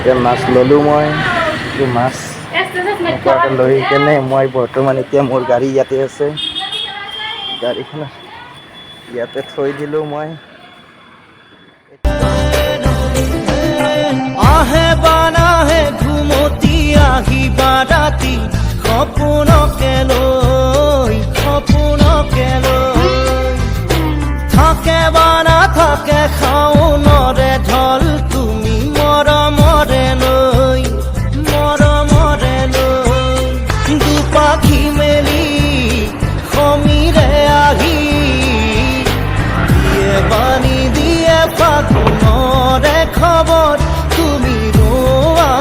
এতিয়া মাছ ল'লোঁ মই মাছ এনেকুৱাকৈ লৈ কেনে মই বৰ্তমান এতিয়া মোৰ গাড়ী ইয়াতে আছে গাড়ীখন ইয়াতে থৈ দিলোঁ মই আহে বানাহে ঘুমতি আহিবা ৰাতি সপোনকে লৈ থাকে বা নাথাকে খাওনৰে ঢল তুমি মৰমৰে লৈ দুপাখি মেলি সমীৰে আহি দিয়ে বাণী দিয়ে ফাগুনৰে খবৰ তুমি ৰোৱা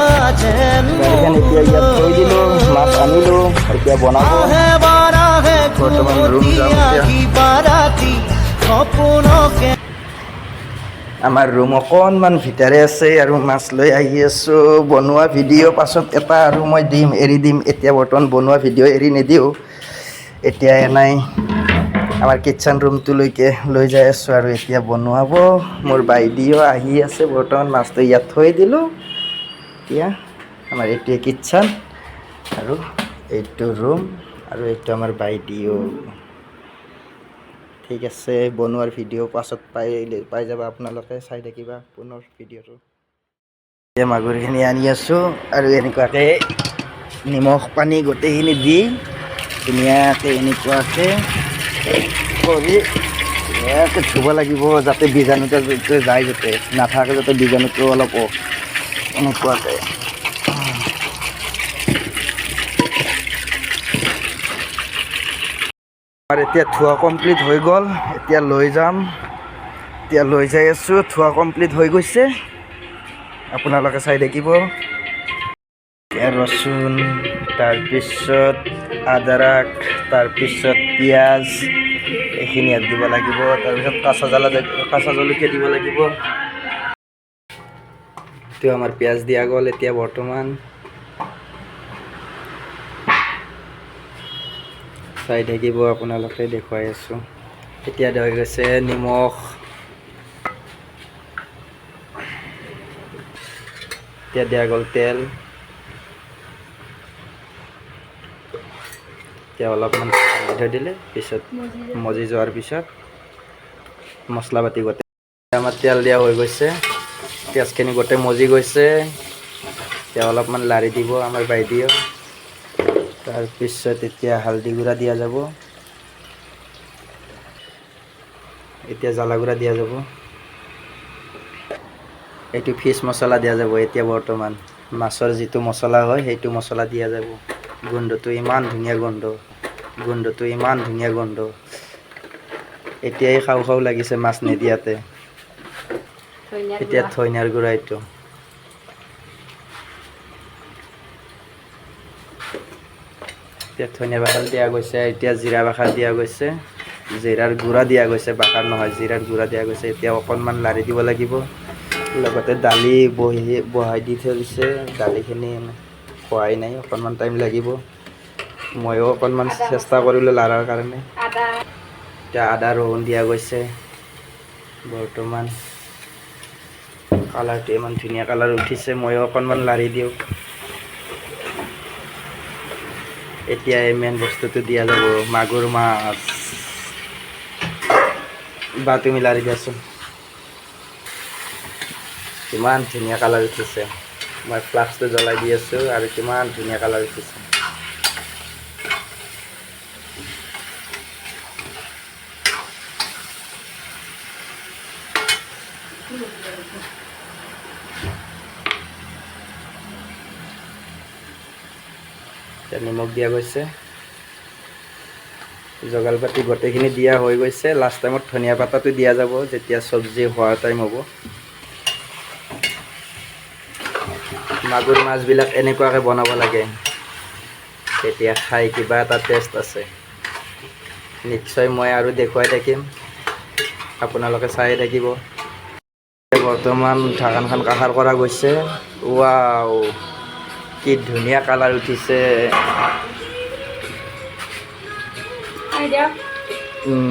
যেন এতিয়া ইয়াত থৈ দিলোঁ মাছ আনিলোঁ এতিয়া বনাব বৰ্তমান ৰুম যাম আমাৰ ৰুম অকণমান ভিতৰে আছে আৰু মাছ লৈ আহি আছোঁ বনোৱা ভিডিঅ' পাছত এটা আৰু মই এৰি দিম এতিয়া বৰ্তমান বনোৱা ভিডিঅ' এৰি নিদিওঁ এতিয়া নাই আমাৰ কিটচেন ৰুমটোলৈকে লৈ যাই আছোঁ আৰু এতিয়া বনোৱাব মোৰ বাইদেউ আহি আছে বৰ্তমান মাছটো ইয়াত থৈ দিলোঁ এতিয়া আমাৰ এইটোৱে কিটচেন আৰু এইটো ৰুম আৰু এইটো আমাৰ বাইদেউ ঠিক আছে বনোৱাৰ ভিডিঅ' পাছত পাই যাব আপোনালোকে চাই থাকিবা পুনৰ ভিডিঅ'টো এতিয়া মাগুৰখিনি আনি আছোঁ আৰু এনেকুৱাকৈ নিমখ পানী গোটেইখিনি দি ধুনীয়াকৈ এনেকুৱাকৈ কৰি ধুনীয়াকৈ ধুব লাগিব যাতে বীজাণুটো যায় যাতে নাথাকে যাতে বীজাণুটো অলপ এনেকুৱাকৈ আৰু এতিয়া ধোৱা কমপ্লিট হৈ গ'ল এতিয়া লৈ যাম এতিয়া লৈ যাই আছোঁ ধোৱা কমপ্লিট হৈ গৈছে আপোনালোকে চাই থাকিব এতিয়া ৰচুন তাৰপিছত আদৰক তাৰপিছত পিঁয়াজ এইখিনি ইয়াত দিব লাগিব তাৰপিছত কাঁচা জলকীয়া দিব লাগিব এইটো আমাৰ পিঁয়াজ দিয়া গ'ল এতিয়া বৰ্তমান চাই থাকিব আপোনালোকে দেখুৱাই আছোঁ এতিয়া হৈ গৈছে নিমখ এতিয়া দিয়া গ'ল তেল এতিয়া অলপমান থৈ দিলে পিছত মজি যোৱাৰ পিছত মছলা পাতি গোটেই আমাৰ তেল দিয়া হৈ গৈছে পিঁয়াজখিনি গোটেই মজি গৈছে এতিয়া অলপমান লাৰি দিব আমাৰ বাইদেউ তাৰপিছত এতিয়া হালধি গুড়া দিয়া যাব এতিয়া জ্বালা গুড়া দিয়া যাব এইটো ফিছ মছলা দিয়া যাব এতিয়া বৰ্তমান মাছৰ যিটো মছলা হয় সেইটো মছলা দিয়া যাব গোন্ধটো ইমান ধুনীয়া গোন্ধ এতিয়াই খাওঁ খাওঁ লাগিছে মাছ নিদিয়াতে এতিয়া ধনিয়াৰ গুড়া এইটো এতিয়া ধনিয়া বাখাৰ দিয়া গৈছে এতিয়া জিৰা বাখাৰ দিয়া গৈছে জিৰাৰ গুড়া দিয়া গৈছে বাখাৰ নহয় জিৰাৰ গুড়া দিয়া গৈছে এতিয়া অকণমান লাৰি দিব লাগিব লগতে দালি বহাই দি থৈ দিছে দালিখিনি খোৱাই নাই অকণমান টাইম লাগিব ময়ো অকণমান চেষ্টা কৰিলোঁ লাৰাৰ কাৰণে এতিয়া আদা ৰহুন দিয়া গৈছে বৰ্তমান কালাৰটো ইমান ধুনীয়া কালাৰ উঠিছে ময়ো অকণমান লাৰি দিওঁ এতিয়া এই মেইন বস্তুটো দিয়া যাব মাগুৰ মাছ বা তুমি লাৰি দিয়াচোন কিমান ধুনীয়া কালাৰ উঠিছে মই ফ্লাক্সটো জ্বলাই দি আছোঁ আৰু কিমান ধুনীয়া কালাৰ উঠিছে নিমখ দিয়া গৈছে জগাল পাতি গোটেইখিনি দিয়া হৈ গৈছে লাষ্ট টাইমত ধনিয়া পাতাটো দিয়া যাব যেতিয়া চব্জি হোৱাৰ টাইম হ'ব মাগুৰ মাছবিলাক এনেকুৱাকৈ বনাব লাগে তেতিয়া খাই কিবা এটা টেষ্ট আছে নিশ্চয় মই আৰু দেখুৱাই থাকিম আপোনালোকে চাই থাকিব বৰ্তমান ঢাকনখন কাষাৰ কৰা গৈছে ৱাও কি ধুনীয়া কালাৰ উঠিছে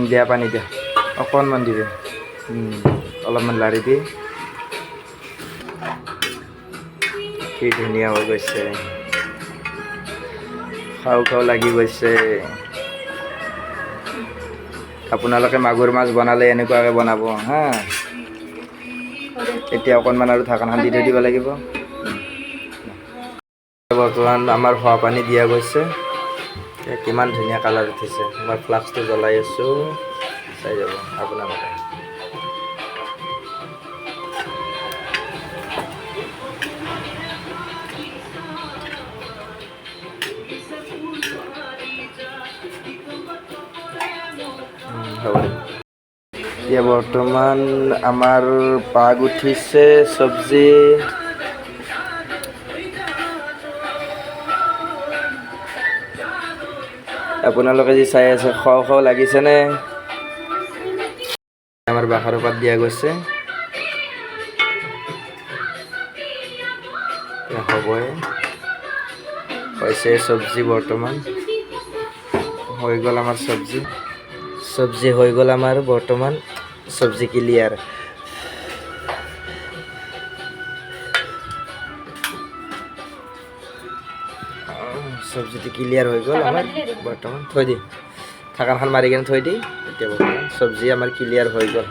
দিয়া পানী দিয়া অকণমান দিবি অলপমান লাৰি দি কি ধুনীয়া হৈ গৈছে, খাওঁ খাওঁ লাগি গৈছে। আপোনালোকে মাগুৰ মাছ বনালে এনেকুৱাকৈ বনাব হা। এতিয়া অকণমান আৰু ঢাকনখন দি থৈ দিব লাগিব। বৰ্তমান আমাৰ খোৱা পানী দিয়া গৈছে। কিমান ধুনীয়া কালাৰ উঠিছে। মই ফ্লাক্সটো জ্বলাই আছোঁ, চাই যাব আপোনালোকে। এতিয়া বৰ্তমান আমাৰ পাগ উঠিছে চব্জি। আপোনালোকে যি চাই আছে খাওঁ খাওঁ লাগিছেনে? আমাৰ বাঁহৰ পাত দিয়া গৈছে, হ'বই হৈছে চব্জি। বৰ্তমান হৈ গ'ল আমাৰ চব্জি হৈ গ'ল আমাৰ বৰ্তমান চব্জি ক্লিয়াৰ। চব্জিটো ক্লিয়াৰ হৈ গ'ল আমাৰ বৰ্তমান। থৈ দি ঢাকনখন মাৰি কিনে থৈ দি। এতিয়া বৰ্তমান চব্জি আমাৰ ক্লিয়াৰ হৈ গ'ল।